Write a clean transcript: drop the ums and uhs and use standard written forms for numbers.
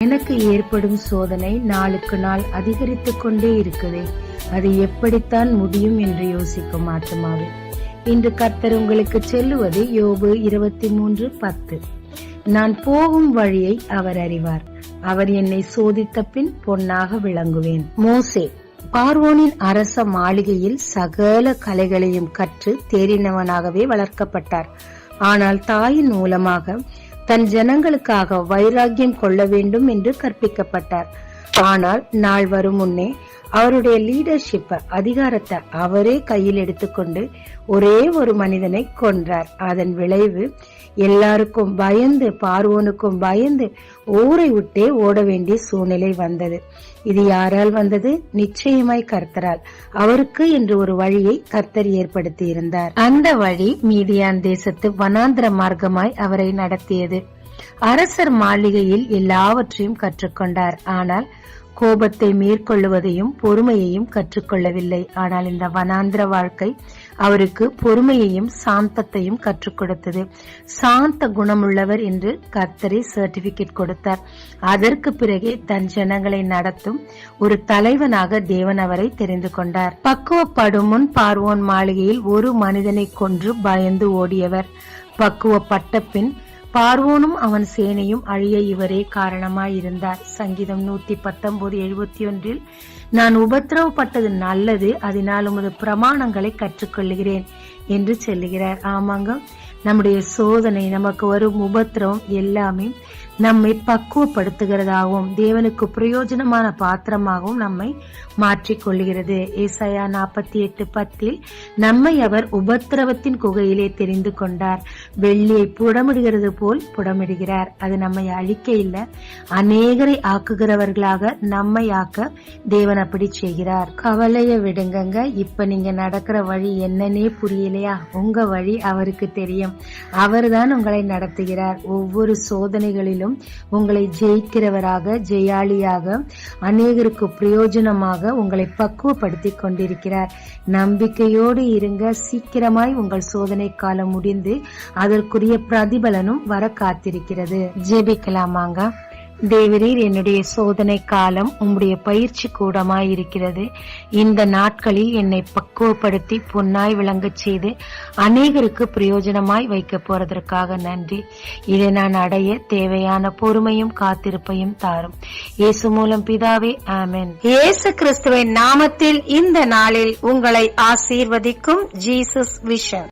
எனக்கு ஏற்படும் சோதனை நாளுக்கு நாள் அதிகரித்துக் கொண்டே இருக்குது. அது எப்படித்தான் முடியும் என்று யோசிக்கும் ஆத்துமாவே, இன்று கர்த்தர் உங்களுக்கு சொல்லுவது யோபு 23:10. நான் போகும் வழியை அவர் அறிவார், அவர் என்னை சோதித்த பின் பொன்னாக விளங்குவேன். மோசே பார்வோனின் அரச மாளிகையில் சகல கலைகளையும் கற்று தேறினவனாகவே வளர்க்கப்பட்டார். ஆனால் தாயின் மூலமாக தன் ஜனங்களுக்காக வைராக்கியம் கொள்ள வேண்டும் என்று கற்பிக்கப்பட்டார். ஆனால் நாள் வரும் முன்னே அவருடைய லீடர்ஷிப் அதிகாரத்தை அவரே கையில் எடுத்துக்கொண்டு ஒரே ஒரு மனிதனை கொன்றார். அதன் விளைவு எல்லாருக்கும் பயந்து, பார்வோனுக்கும் பயந்து ஊரை விட்டே ஓட வேண்டிய சூழ்நிலை வந்தது. இது யாரால் வந்தது? நிச்சயமாய் கர்த்தரால். அவருக்கு என்று ஒரு வழியை கர்த்தர் ஏற்படுத்தி இருந்தார். அந்த வழி மீதியான் தேசத்து வனாந்திர மார்க்கமாய் அவரை நடத்தியது. அரசர் மாளிகையில் எல்லாவற்றையும் கற்றுக்கொண்டார். ஆனால் கோபத்தை மேற்கொள்ளுவதையும் பொறுமையையும் கற்றுக்கொள்ளவில்லை. ஆனால் இந்த வனாந்திர வாழ்க்கை அவருக்கு பொறுமையையும் சாந்தத்தையும் கற்றுக் கொடுத்தது. சாந்த குணமுள்ளவர் என்று கர்த்தரை சர்டிபிகேட் கொடுத்தார். அதற்கு பிறகே தன் ஜனங்களை நடத்தும் ஒரு தலைவனாக தேவன் அவரை தெரிந்து கொண்டார். பக்குவப்படும் முன் பார்வோன் மாளிகையில் ஒரு மனிதனை கொன்று பயந்து ஓடியவர். பக்குவப்பட்ட பின் பார்வோனும் அவன் சேனையும் அழிய இவரே காரணமாயிருந்தார். சங்கீதம் 119:71 நான் உபத்திரவப்பட்டது நல்லது, அதனால் உமது பிரமாணங்களை கற்றுக்கொள்கிறேன் என்று சொல்லுகிறார். ஆமாங்க, நம்முடைய சோதனை, நமக்கு வரும் உபத்திரவம் எல்லாமே நம்மை பக்குவப்படுத்துகிறதாகவும் தேவனுக்கு பிரயோஜனமான பாத்திரமாகவும் நம்மை மாற்றிக்கொள்கிறது. ஏசாயா 48:10 நம்மை அவர் உபத்திரவத்தின் குகையிலே தெரிந்து கொண்டார். வெள்ளியை புடமிடுகிறது போல் புடமிடுகிறார். அது நம்மை அழிக்க இல்லை, அநேகரை ஆக்குகிறவர்களாக நம்மை ஆக்க தேவன் அப்படி செய்கிறார். கவலைய விடுங்க. இப்ப நீங்க நடக்கிற வழி என்னன்னே புரியலையா? உங்க வழி அவருக்கு தெரியும். அவர்தான் உங்களை நடத்துகிறார். ஒவ்வொரு சோதனைகளிலும் உங்களை ஜெயிக்கிறவராக, ஜெயாளியாக, அநேகருக்கு பிரயோஜனமாக உங்களை பக்குவப்படுத்திக் கொண்டிருக்கிறார். நம்பிக்கையோடு இருங்க. சீக்கிரமாய் உங்கள் சோதனை காலம் முடிந்து அதற்குரிய பிரதிபலனும் வர காத்திருக்கிறது. ஜெபிக்கலாமாங்க. தேவரீர், என்னுடைய சோதனை காலம் உம்முடைய பயிற்சி கூடமாய் இருக்கிறது. இந்த நாட்களில் என்னை பக்குவப்படுத்தி பொன்னாய் விளங்கச் செய்து அநேகருக்கு பிரயோஜனமாய் வைக்க போறதற்காக நன்றி. இதை நான் அடைய தேவையான பொறுமையும் காத்திருப்பையும் தாரும். இயேசு மூலம் பிதாவே, ஆமென். இயேசு கிறிஸ்துவின் நாமத்தில் இந்த நாளில் உங்களை ஆசீர்வதிக்கும் ஜீசஸ் விஷன்.